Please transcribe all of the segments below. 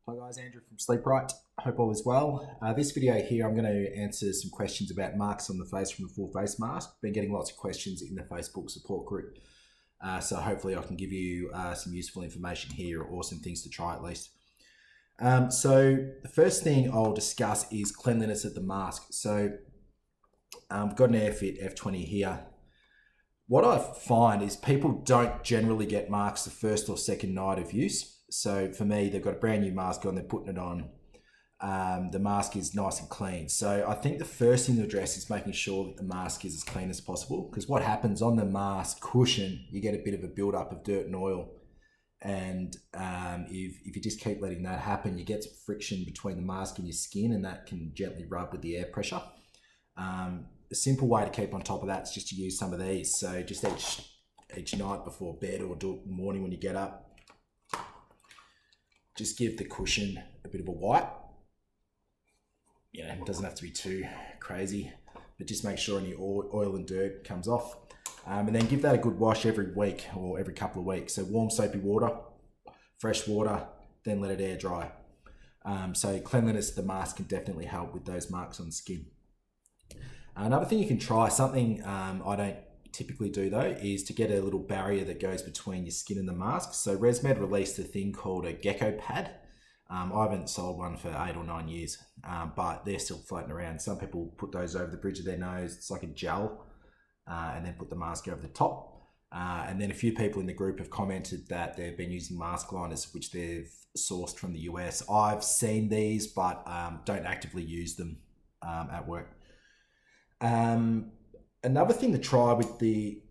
Hi guys, Andrew from Sleep Right. Hope all is well. This video here, I'm going to answer some questions about marks on the face from a full face mask. Been getting lots of questions in the Facebook support group. So hopefully I can give you some useful information here or some things to try at least. So the first thing I'll discuss is cleanliness of the mask. So I've got an AirFit F30i here. What I find is people don't generally get marks the first or second night of use. So for me, they've got a brand new mask on, they're putting it on. The mask is nice and clean. So I think the first thing to address is making sure that the mask is as clean as possible, because what happens on the mask cushion, you get a bit of a buildup of dirt and oil. And if you just keep letting that happen, you get some friction between the mask and your skin, and that can gently rub with the air pressure. A simple way to keep on top of that is just to use some of these. So just each night before bed, or do it in the morning when you get up, just give the cushion a bit of a wipe. You know, it doesn't have to be too crazy, but just make sure any oil and dirt comes off. And then give that a good wash every week or every couple of weeks. So warm soapy water, fresh water, then let it air dry. So cleanliness of the mask can definitely help with those marks on the skin. Another thing you can try, something I don't typically do though, is to get a little barrier that goes between your skin and the mask. So ResMed released a thing called a gecko pad. I haven't sold one for 8 or 9 years, but they're still floating around. Some people put those over the bridge of their nose. It's like a gel, and then put the mask over the top. And then a few people in the group have commented that they've been using mask liners, which they've sourced from the US. I've seen these, but don't actively use them at work. Another thing to try with the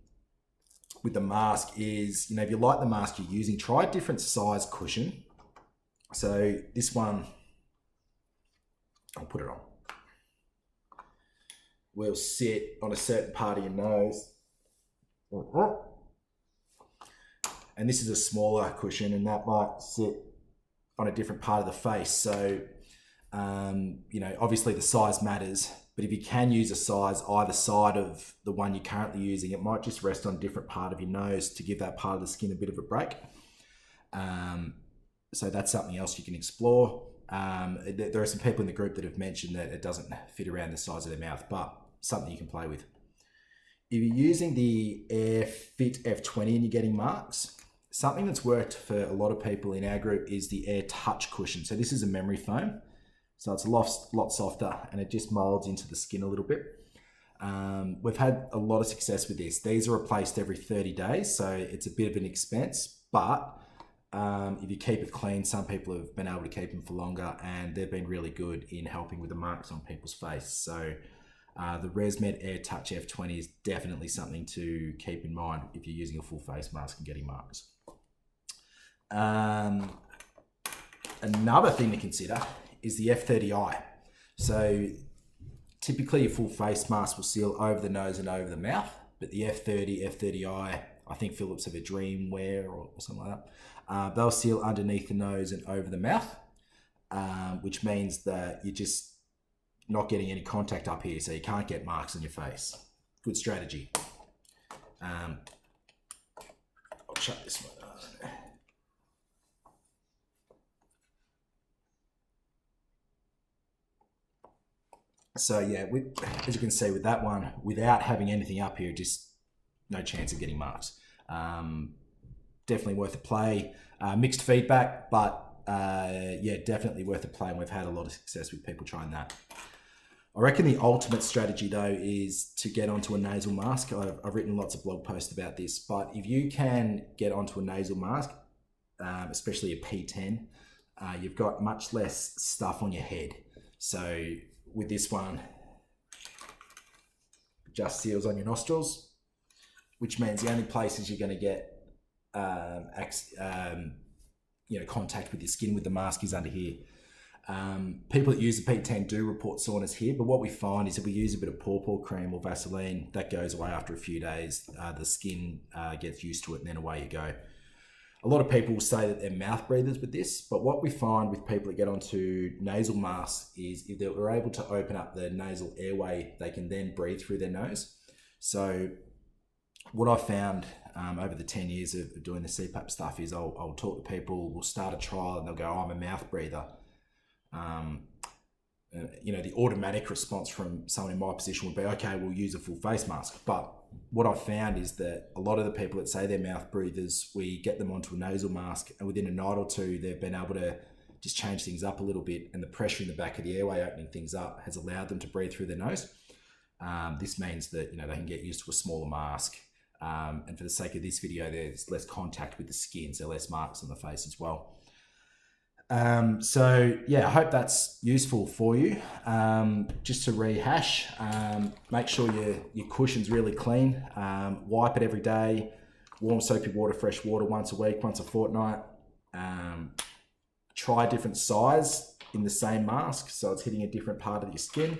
mask is, you know, if you like the mask you're using, try a different size cushion. So this one, I'll put it on, will sit on a certain part of your nose. And this is a smaller cushion, and that might sit on a different part of the face. So, you know, obviously the size matters, but if you can use a size either side of the one you're currently using, it might just rest on a different part of your nose to give that part of the skin a bit of a break. So that's something else you can explore. There are some people in the group that have mentioned that it doesn't fit around the size of their mouth, but something you can play with. If you're using the AirFit F30i and you're getting marks, something that's worked for a lot of people in our group is the Airtouch cushion. So this is a memory foam. So it's a lot softer, and it just molds into the skin a little bit. We've had a lot of success with this. These are replaced every 30 days, so it's a bit of an expense, but if you keep it clean, some people have been able to keep them for longer, and they've been really good in helping with the marks on people's face. So the ResMed Airtouch F30i is definitely something to keep in mind if you're using a full face mask and getting marks. Another thing to consider is the F30i. So typically a full face mask will seal over the nose and over the mouth, but the F30i, I think Philips have a Dreamwear or something like that, they'll seal underneath the nose and over the mouth, which means that you're just not getting any contact up here, so you can't get marks on your face. Good strategy. I'll shut this one down. So yeah, as you can see with that one, without having anything up here, just no chance of getting marks. Definitely worth a play. Mixed feedback, but yeah, definitely worth a play, and we've had a lot of success with people trying that. I reckon the ultimate strategy though is to get onto a nasal mask. I've written lots of blog posts about this, but if you can get onto a nasal mask, especially a P10, you've got much less stuff on your head. So with this one, just seals on your nostrils, which means the only places you're going to get contact with your skin with the mask is under here. People that use the P10 do report soreness here, but what we find is if we use a bit of pawpaw cream or Vaseline, that goes away after a few days. The skin gets used to it, and then away you go. A lot of people will say that they're mouth breathers with this, but what we find with people that get onto nasal masks is if they're able to open up the nasal airway, they can then breathe through their nose. So what I found over the 10 years of doing the CPAP stuff is I'll talk to people, we'll start a trial and they'll go, oh, I'm a mouth breather. The automatic response from someone in my position would be, okay, we'll use a full face mask. But what I've found is that a lot of the people that say they're mouth breathers, we get them onto a nasal mask, and within a night or two, they've been able to just change things up a little bit, and the pressure in the back of the airway opening things up has allowed them to breathe through their nose. This means that they can get used to a smaller mask. And for the sake of this video, there's less contact with the skin, so less marks on the face as well. I hope that's useful for you. Just to rehash, make sure your cushion's really clean. Wipe it every day. Warm soapy water, fresh water once a week, once a fortnight. Try a different size in the same mask, so it's hitting a different part of your skin.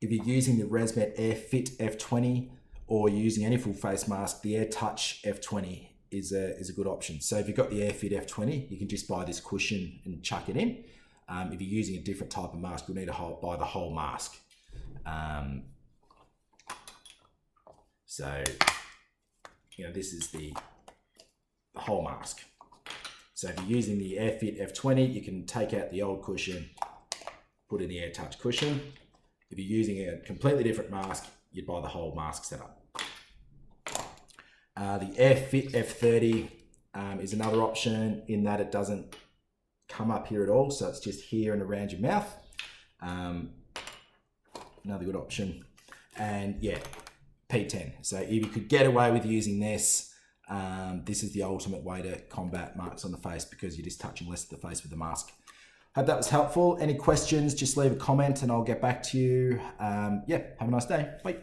If you're using the ResMed AirFit F30i or you're using any full face mask, the Airtouch F20 is a good option. So if you've got the AirFit F30i, you can just buy this cushion and chuck it in. If you're using a different type of mask, you'll need to buy the whole mask. This is the whole mask. So if you're using the AirFit F30i, you can take out the old cushion, put in the Airtouch cushion. If you're using a completely different mask, you'd buy the whole mask setup. The AirFit F30i is another option in that it doesn't come up here at all, so it's just here and around your mouth. Another good option. And yeah, P10. So if you could get away with using this, this is the ultimate way to combat marks on the face because you're just touching less of the face with the mask. Hope that was helpful. Any questions, just leave a comment and I'll get back to you. Have a nice day. Bye.